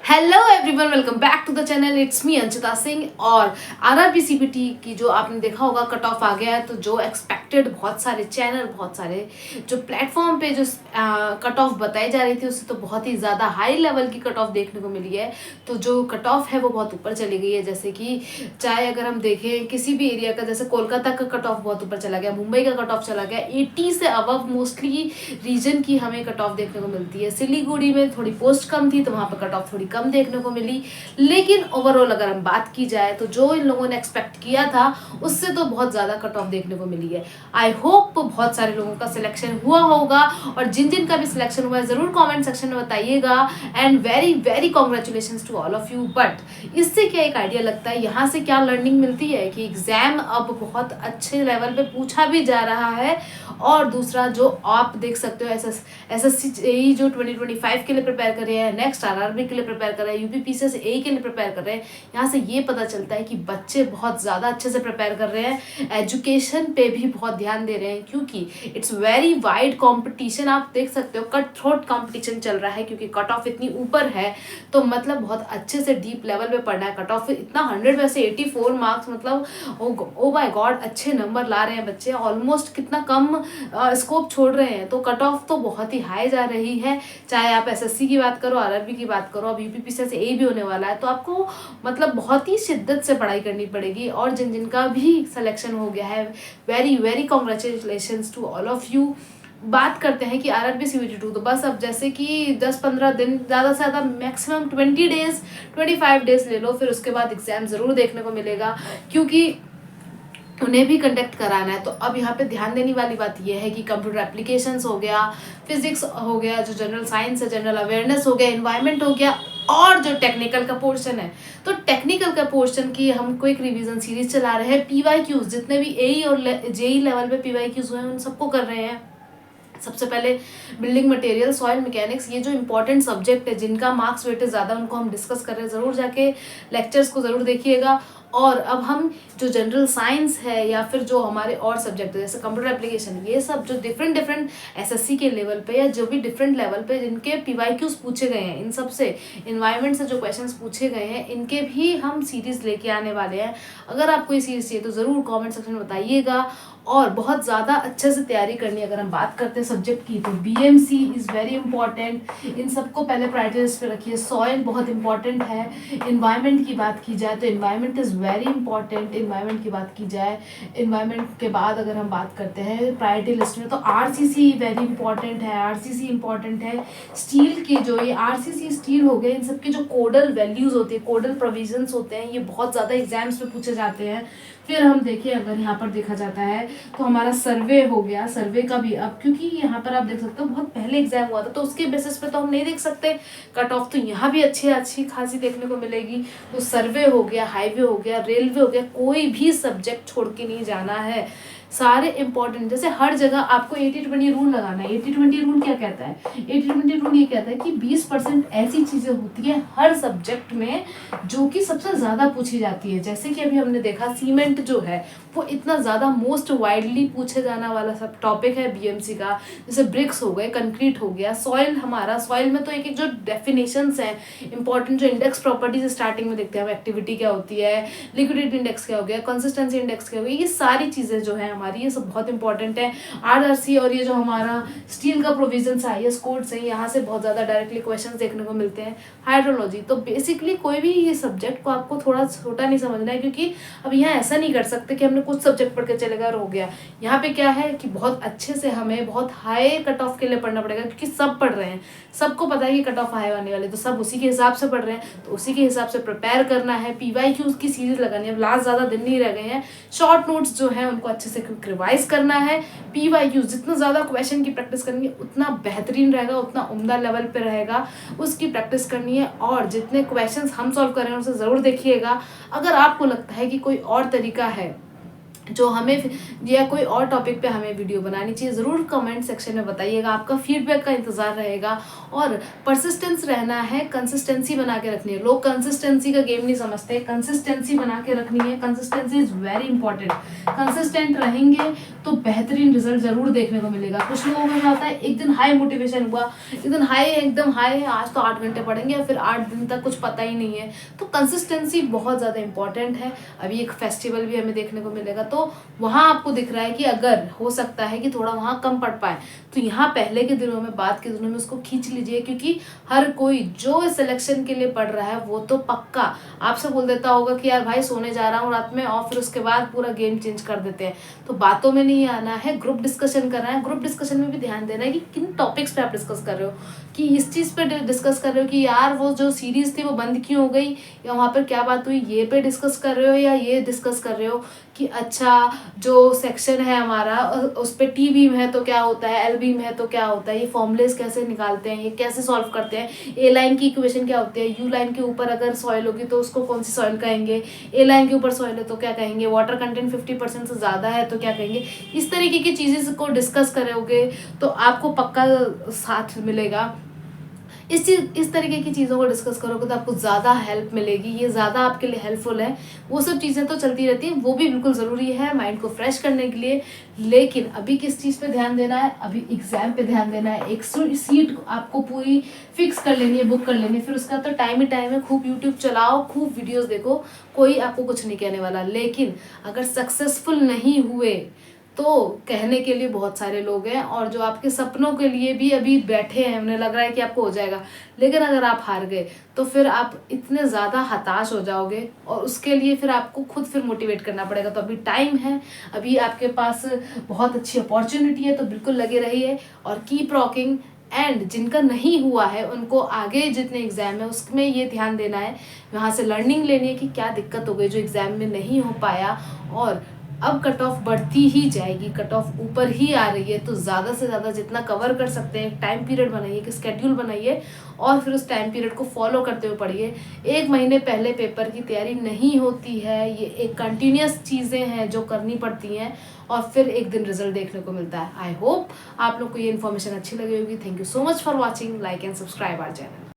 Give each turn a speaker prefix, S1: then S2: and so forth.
S1: Hello everyone, welcome back to the channel. It's me Anshita Singh. और RRB CPT की जो आपने देखा होगा कट ऑफ आ गया है, तो जो एक्सपेक्टेड बहुत सारे चैनल, बहुत सारे जो प्लेटफॉर्म पे जो कट ऑफ बताई जा रही थी उससे तो बहुत ही ज़्यादा हाई लेवल की कट ऑफ देखने को मिली है। तो जो कट ऑफ है वो बहुत ऊपर चली गई है। जैसे कि चाहे अगर हम देखें किसी भी एरिया का, जैसे कोलकाता का कट ऑफ बहुत ऊपर चला गया, मुंबई का कट ऑफ चला गया 80 से अबव मोस्टली रीजन की हमें कट ऑफ देखने को मिलती है। सिलीगुड़ी में थोड़ी पोस्ट कम थी तो वहाँ पर कट ऑफ थोड़ी कम देखने को मिली। लेकिन ओवरऑल अगर हम बात की जाए तो जो इन लोगों ने एक्सपेक्ट किया था उससे तो बहुत ज़्यादा कट ऑफ देखने को मिली है। आई होप बहुत सारे लोगों का सिलेक्शन हुआ होगा, और जिन जिन का भी सिलेक्शन हुआ है ज़रूर कमेंट सेक्शन में बताइएगा। And very very congratulations to all of you. But इससे क्या एक आइडिया लगता है, यहाँ से क्या लर्निंग मिलती है कि एग्ज़ाम अब बहुत अच्छे लेवल पे पूछा भी जा रहा है। और दूसरा जो आप देख सकते हो एसएससी जेईई जो 2025 के लिए प्रिपेयर कर रहे हैं, नेक्स्ट आरआरबी के लिए प्रिपेयर कर रहे हैं, यूपी पीसीएस ए के लिए प्रिपेयर कर रहे हैं, यहाँ से ये पता चलता है कि बच्चे बहुत ज़्यादा अच्छे से प्रिपेयर कर रहे हैं। एजुकेशन पे भी बहुत ध्यान दे रहे हैं, क्योंकि इट्स वेरी वाइड कंपटीशन। आप देख सकते हो कट थ्रोट कंपटीशन चल रहा है, क्योंकि कट ऑफ इतनी ऊपर है तो मतलब बहुत अच्छे से डीप लेवल पे पढ़ना है। कट ऑफ इतना 100 में से 84 मार्क्स, मतलब ओ माय गॉड, अच्छे नंबर ला रहे हैं बच्चे। ऑलमोस्ट कितना कम स्कोप छोड़ रहे हैं, तो कट ऑफ तो बहुत ही हाई जा रही है। चाहे आप एसएससी की बात करो, आरआरबी की बात करो, अब यूपीपीसीएस ए भी होने वाला है, तो आपको मतलब बहुत ही शिद्दत से पढ़ाई करनी पड़ेगी। और जिन जिनका भी सिलेक्शन हो गया है, very very congratulations to all of you. बात करते हैं कि आरआरबी सीबीटी 2 तो बस अब जैसे कि 10-15 दिन, ज़्यादा से ज़्यादा मैक्सिमम 20 डेज 25 डेज ले लो, फिर उसके बाद एग्जाम ज़रूर देखने को मिलेगा, क्योंकि उन्हें भी कंडक्ट कराना है। तो अब यहाँ पे ध्यान देने वाली बात यह है कि कंप्यूटर एप्लीकेशंस हो गया, फिजिक्स हो गया, जो जनरल साइंस है, जनरल अवेयरनेस हो गया, एनवायरनमेंट हो गया, और जो टेक्निकल का पोर्शन है, तो टेक्निकल का पोर्शन की हम क्विक रिवीजन सीरीज चला रहे हैं। पीवाईक्यूज जितने भी एई और जेई लेवल पे पीवाईक्यूज हुए हैं उन सबको कर रहे हैं। सबसे पहले बिल्डिंग मटेरियल, सॉइल मैकेनिक्स, ये जो इंपॉर्टेंट सब्जेक्ट है जिनका मार्क्स वेटेज ज़्यादा, उनको हम डिस्कस कर रहे हैं। ज़रूर जाके लेक्चर्स को ज़रूर देखिएगा। और अब हम जो जनरल साइंस है या फिर जो हमारे और सब्जेक्ट है जैसे कंप्यूटर एप्लीकेशन, ये सब जो डिफरेंट डिफरेंट एसएससी के लेवल पे या जो भी डिफरेंट लेवल पे जिनके पीवाईक्यूज पूछे गए हैं, इन सब से इन्वायरमेंट से जो क्वेश्चंस पूछे गए हैं, इनके भी हम सीरीज लेके आने वाले हैं। अगर आपको ये सीरीज चाहिए तो ज़रूर कॉमेंट सेक्शन में बताइएगा। और बहुत ज़्यादा अच्छे से तैयारी करनी है। अगर हम बात करते हैं सब्जेक्ट की तो बीएमसी इज़ वेरी इंपॉर्टेंट, इन सबको पहले प्रायोरिटी लिस्ट पे रखिए। सॉइल बहुत इंपॉर्टेंट है। इन्वायरमेंट की बात की जाए तो environment is very important. Environment की बात की जाए, इन्वायरमेंट के बाद अगर हम बात करते हैं प्रायोरिटी लिस्ट में, तो आरसीसी वेरी इंपॉर्टेंट है। आरसीसी इंपॉर्टेंट है। स्टील की जो ये आरसीसी स्टील हो गए, इन सब की जो कोडल वैल्यूज़ होती है, कोडल प्रोविजंस होते हैं, ये बहुत ज़्यादा एग्जाम्स में पूछे जाते हैं। फिर हम देखिए, अगर यहाँ पर देखा जाता है तो हमारा सर्वे हो गया। सर्वे का भी अब, क्योंकि यहाँ पर आप देख सकते हो बहुत पहले एग्जाम हुआ था, तो उसके बेसिस पे तो हम नहीं देख सकते कट ऑफ, तो यहाँ भी अच्छी खासी देखने को मिलेगी। तो सर्वे हो गया, हाईवे हो गया, रेलवे हो गया, कोई भी सब्जेक्ट छोड़ के नहीं जाना है, सारे इंपॉर्टेंट। जैसे हर जगह आपको 80-20 रूल लगाना है। 80-20 रूल क्या कहता है? 80-20 रूल ये कहता है कि 20% ऐसी चीज़ें होती है हर सब्जेक्ट में जो कि सबसे ज़्यादा पूछी जाती है। जैसे कि अभी हमने देखा सीमेंट जो है वो इतना ज़्यादा मोस्ट वाइडली पूछे जाने वाला सब टॉपिक है बीएमसी का। जैसे ब्रिक्स हो गए, कंक्रीट हो गया, सॉइल, हमारा सॉइल में तो एक एक जो डेफिनेशंस हैं इंपॉर्टेंट, जो इंडेक्स प्रॉपर्टीज स्टार्टिंग में देखते हैं हम, एक्टिविटी क्या होती है, लिक्विडिटी इंडेक्स क्या हो गया, कंसिस्टेंसी इंडेक्स क्या हो गया, ये सारी चीज़ें जो है हमारी, ये सब बहुत इंपॉर्टेंट है। आरआरसी और ये जो हमारा स्टील का प्रोविजन आईएस कोड से, यहाँ से बहुत ज़्यादा डायरेक्टली क्वेश्चन देखने को मिलते हैं। हाइड्रोलॉजी, तो बेसिकली कोई भी ये सब्जेक्ट को आपको थोड़ा छोटा नहीं समझना है, क्योंकि अब यहाँ ऐसा नहीं कर सकते कि हमने कुछ सब्जेक्ट पढ़ के चले गए और हो गया। यहाँ पे क्या है कि बहुत अच्छे से हमें बहुत हाई कट ऑफ के लिए पढ़ना पड़ेगा, क्योंकि सब पढ़ रहे हैं, सबको पता है कि कट ऑफ हाई आने वाले, तो सब उसी के हिसाब से पढ़ रहे हैं, तो उसी के हिसाब से प्रिपेयर करना है। पीवाईक्यूज की सीरीज लगानी है। अब लास्ट ज़्यादा दिन नहीं रह गए हैं। शॉर्ट नोट्स जो है उनको अच्छे से रिवाइज करना है। पीवाईक्यूज जितना ज़्यादा क्वेश्चन की प्रैक्टिस करनी है उतना बेहतरीन रहेगा, उतना उम्दा लेवल पे रहेगा, उसकी प्रैक्टिस करनी है। और जितने क्वेश्चन हम सॉल्व कर रहे हैं उसे ज़रूर देखिएगा। अगर आपको लगता है कि कोई और तरीका है जो हमें या कोई और टॉपिक पे हमें वीडियो बनानी चाहिए, ज़रूर कमेंट सेक्शन में बताइएगा। आपका फीडबैक का इंतज़ार रहेगा और परसिस्टेंस रहना है, कंसिस्टेंसी बना के रखनी है। लोग कंसिस्टेंसी का गेम नहीं समझते, कंसिस्टेंसी बना के रखनी है। Consistency is very important. Consistent रहेंगे तो बेहतरीन रिजल्ट ज़रूर देखने को मिलेगा। कुछ लोगों में क्या होता है, एक दिन हाई मोटिवेशन हुआ, एक दिन हाई, एकदम हाई है, आज तो 8 घंटे पढ़ेंगे और फिर 8 दिन तक कुछ पता ही नहीं है। तो कंसिस्टेंसी बहुत ज़्यादा इंपॉर्टेंट है। अभी एक फेस्टिवल भी हमें देखने को मिलेगा, तो वहाँ आपको दिख रहा है कि अगर हो सकता है कि थोड़ा वहाँ कम पढ़ पाए, तो यहाँ पहले के दिनों में, बाद के दिनों में उसको खींच लीजिए, क्योंकि हर कोई जो सिलेक्शन के लिए पढ़ रहा है वो तो पक्का आपसे बोल देता होगा कि यार भाई सोने जा रहा हूँ रात में, और फिर उसके बाद पूरा गेम चेंज कर देते हैं। तो बातों में नहीं आना है, ग्रुप डिस्कशन करना है। ग्रुप डिस्कशन में भी ध्यान देना है कि किन टॉपिक्स पे आप डिस्कस कर रहे हो, कि इस चीज़ पे डिस्कस कर रहे हो कि यार वो जो सीरीज़ थी वो बंद क्यों हो गई, या वहाँ पर क्या बात हुई, ये पे डिस्कस कर रहे हो या ये डिस्कस कर रहे हो कि अच्छा जो सेक्शन है हमारा उस पे टी बीम है तो क्या होता है, एल बीम है तो क्या होता है, ये फॉर्मूलेस कैसे निकालते हैं, ये कैसे सॉल्व करते हैं, ए लाइन की इक्वेशन क्या होती है, यू लाइन के ऊपर अगर सॉइल होगी तो उसको कौन सी सॉइल कहेंगे, ए लाइन के ऊपर सॉइल है तो क्या कहेंगे, वाटर कंटेंट 50% से ज़्यादा है तो क्या कहेंगे। इस तरीके की चीज़ें को डिस्कस करोगे तो आपको पक्का साथ मिलेगा। इस तरीके की चीज़ों को डिस्कस करोगे तो आपको ज़्यादा हेल्प मिलेगी, ये ज़्यादा आपके लिए हेल्पफुल है। वो सब चीज़ें तो चलती रहती हैं, वो भी बिल्कुल ज़रूरी है माइंड को फ्रेश करने के लिए। लेकिन अभी किस चीज़ पे ध्यान देना है, अभी एग्जाम पे ध्यान देना है। एक सीट आपको पूरी फिक्स कर लेनी है, बुक कर लेनी है, फिर उसका तो टाइम ही टाइम है। खूब यूट्यूब चलाओ, खूब वीडियोज़ देखो, कोई आपको कुछ नहीं कहने वाला। लेकिन अगर सक्सेसफुल नहीं हुए तो कहने के लिए बहुत सारे लोग हैं, और जो आपके सपनों के लिए भी अभी बैठे हैं, उन्हें लग रहा है कि आपको हो जाएगा, लेकिन अगर आप हार गए तो फिर आप इतने ज़्यादा हताश हो जाओगे, और उसके लिए फिर आपको खुद फिर मोटिवेट करना पड़ेगा। तो अभी टाइम है, अभी आपके पास बहुत अच्छी अपॉर्चुनिटी है, तो बिल्कुल लगे रहिए और कीप रॉकिंग। एंड जिनका नहीं हुआ है उनको आगे जितने एग्ज़ाम है उसमें ये ध्यान देना है, वहाँ से लर्निंग लेनी है कि क्या दिक्कत हो गई जो एग्ज़ाम में नहीं हो पाया, और अब कट ऑफ बढ़ती ही जाएगी, कट ऑफ ऊपर ही आ रही है। तो ज़्यादा से ज़्यादा जितना कवर कर सकते हैं, एक टाइम पीरियड बनाइए, एक स्केड्यूल बनाइए, और फिर उस टाइम पीरियड को फॉलो करते हुए पढ़िए। 1 महीने पहले पेपर की तैयारी नहीं होती है, ये एक कंटिन्यूस चीज़ें हैं जो करनी पड़ती हैं, और फिर एक दिन रिजल्ट देखने को मिलता है। आई होप आप लोग को ये इन्फॉर्मेशन अच्छी लगी होगी। Thank you so much for watching, like and subscribe our channel.